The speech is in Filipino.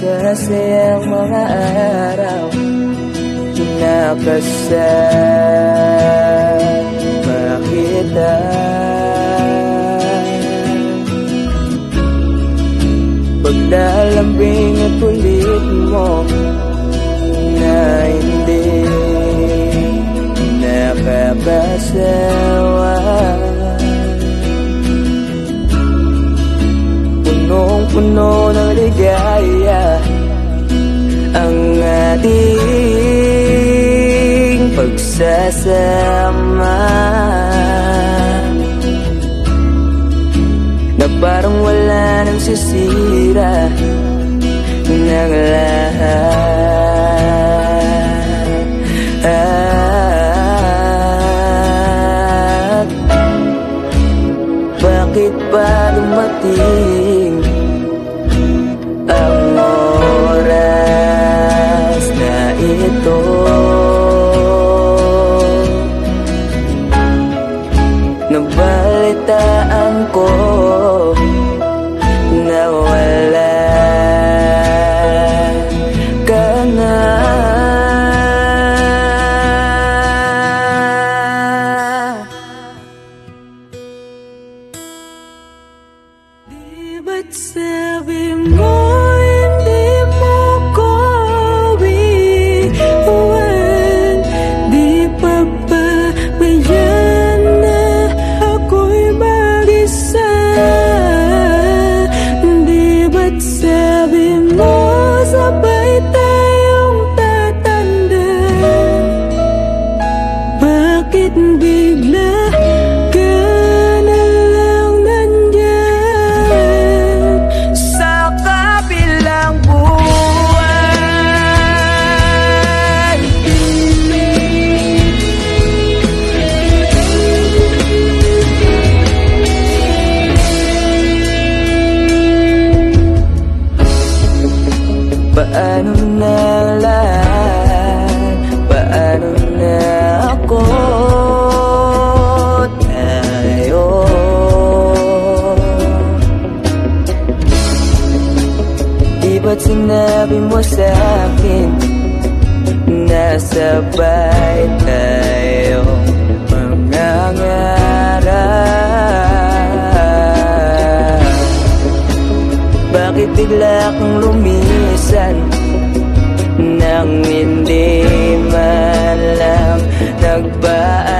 masasayang mga araw nakasama kita. Paglalambing at ulit mo na hindi nakakasawa. Punong-puno ng ligaya ang ating pagsasama, na parang wala nang sisira ng lahat. Bakit ba dumating ang oras na ito? Nabalitaan ko na wala ka na. Di ba't sabi mo hindi mo ko iwan? Di pa ba mayan na ako'y mag-isa? Di ba't sabi mo sabay tayong tatanda? Bakit bigla ka na lang nandyan sa kabilang buwan? Paano na lang, paano na ako, tayo? Di ba't sinabi mo sa'kin na sabay tayo mangangarap? Bakit bigla kang lumisan nang hindi man lang nagbaan?